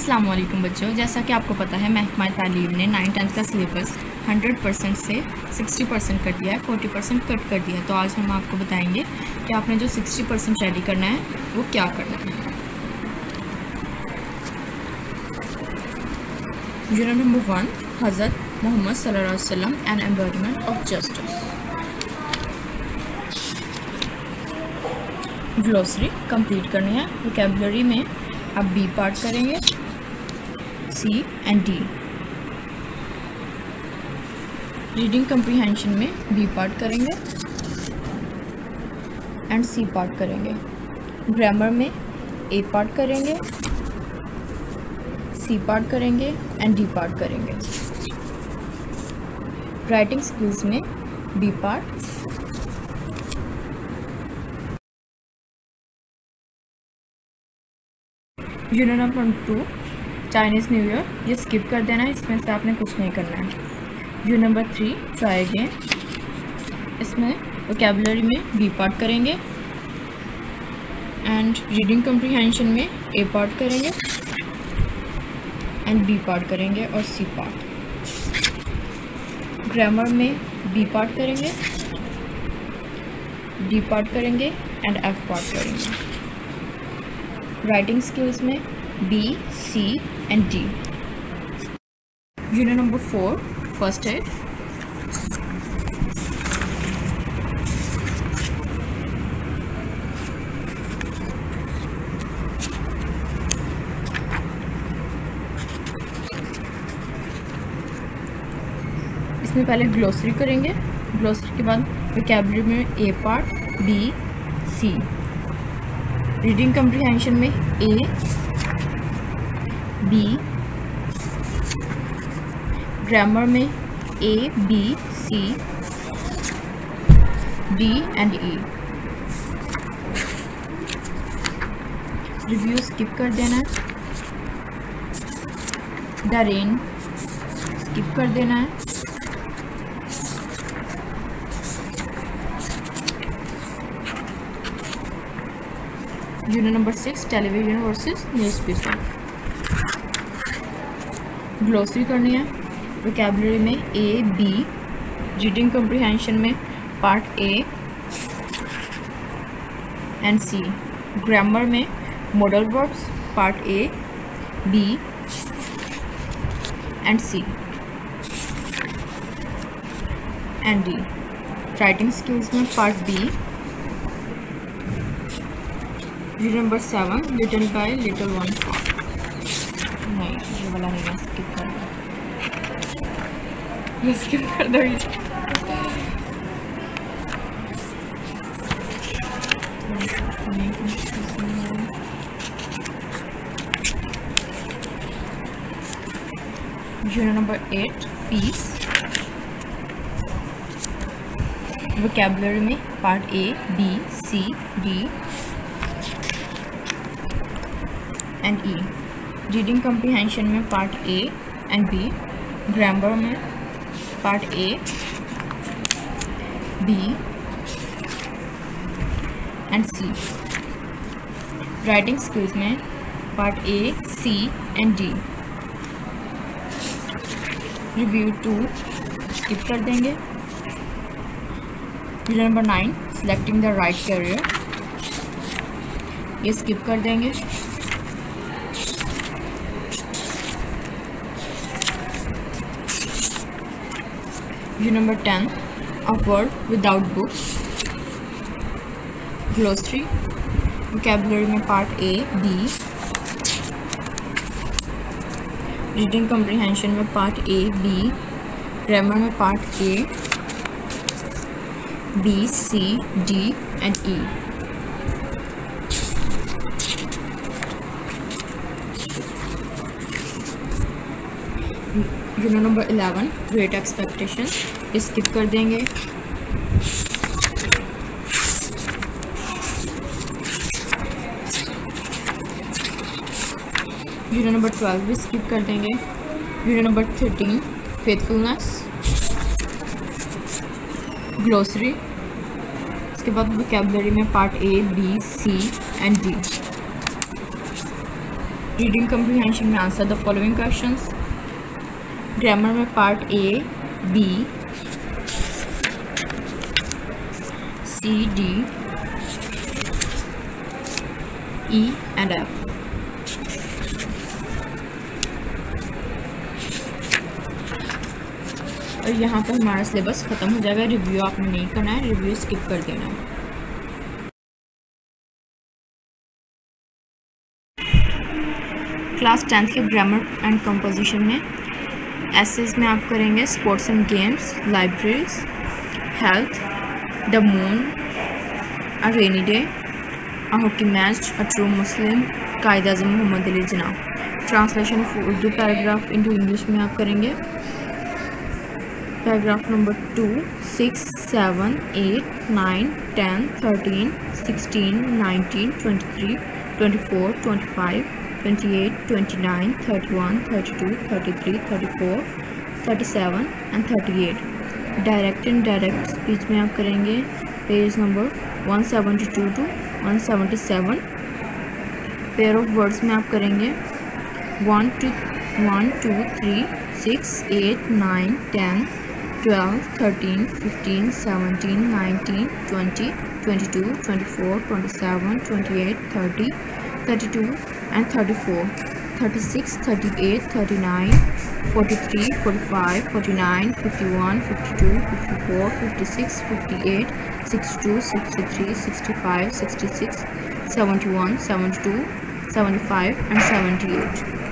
अस्सलाम वालेकुम बच्चों, जैसा कि आपको पता है महकमा तालीम ने 9th-10th का सिलेबस 100% से 60% कर दिया है, 40% कट कर दिया है। तो आज हम आपको बताएंगे कि आपने जो 60% रेडी करना है वो क्या करना है। यूनिट नंबर 1, हज़रत मोहम्मद सल्लल्लाहु अलैहि वसल्लम an embodiment of justice. Glossary complete करनी है। वोकैबुलरी में आप बी पार्ट करेंगे, C and D. Reading comprehension में बी पार्ट करेंगे एंड सी पार्ट करेंगे। ग्रामर में ए पार्ट करेंगे, सी पार्ट करेंगे एंड डी पार्ट करेंगे। राइटिंग स्किल्स में B part, unit number 2 Chinese new year, ये स्किप कर देना है, इसमें से आपने कुछ नहीं करना है। यूनिट नंबर 3 ट्राई अगेन, इसमें वोकैबुलरी में बी पार्ट करेंगे एंड रीडिंग कम्प्रीहेंशन में ए पार्ट करेंगे एंड बी पार्ट करेंगे और सी पार्ट। ग्रामर में बी पार्ट करेंगे, डी पार्ट करेंगे एंड एफ पार्ट करेंगे। राइटिंग स्किल्स में B, C and D. Unit number 4 first aid, इसमें पहले ग्लोसरी करेंगे, ग्लोसरी के बाद वोकैबुलरी में A part, B, C. Reading comprehension में ए, बी। ग्रामर में A, B, C, D and E. Review skip कर देना है। द रेन स्किप कर देना है। Unit number 6 television versus newspaper. Glossary करनी है। वोकैबुलरी में ए, बी। रीडिंग कम्प्रीहेंशन में part A and C. Grammar में modal verbs part A, B and C and D. Writing skills में part B. Unit number 7 little by little one. नहीं, ये वाला नहीं है, स्किप कर दो, ये स्किप कर दो। Unit number 8 piece. वोकैबुलरी में part A, B, C, D and E. Reading comprehension में part A and B. Grammar में part A, B and C. Writing skills में part A, C and D. Review 2 skip कर देंगे। Unit number 9 selecting the right career, ये skip कर देंगे। Unit number 10 a word without books. Glossary vocabulary में part A, B. Reading comprehension में part A, B. Grammar में part A, B, C, D and E. Unit number 11 great expectation, स्किप कर देंगे। Unit number 12 भी skip कर देंगे। Unit number 13 faithfulness. Glossary, इसके बाद वोकैबुलरी में part A, B, C and D. Reading comprehension में answer the following questions. Grammar में part A, B, C, D, E and F. और यहाँ पर हमारा सिलेबस ख़त्म हो जाएगा। रिव्यू आपने नहीं करना है, रिव्यू स्किप कर देना है। क्लास 10th के ग्रामर एंड कंपोजिशन में एसेस में आप करेंगे sports and games, libraries, health, the moon, a rainy day, a hockey match, a true Muslim, Quaid Azam Mohammad Ali Jinnah. Translation of Urdu paragraph into English में आप करेंगे paragraph number 2, 6, 7, 8, 9, 10, 13, 16, 19, 23, 24, 25, 28, 29, 31, 32, 33, 34, 37 and 38। Direct and direct speech में आप करेंगे page number 172 to 177। Pair of words में आप करेंगे 1, 2, 3, 6, 8, 9, 10, 12, 13, 15, 17, 19, 20, 22, 24, 27, 28, 30, 32 and 34, 36, 38, 39, 43, 45, 49, 51, 52, 54, 56, 58, 62, 63, 65, 66, 71, 72, 75 and 78।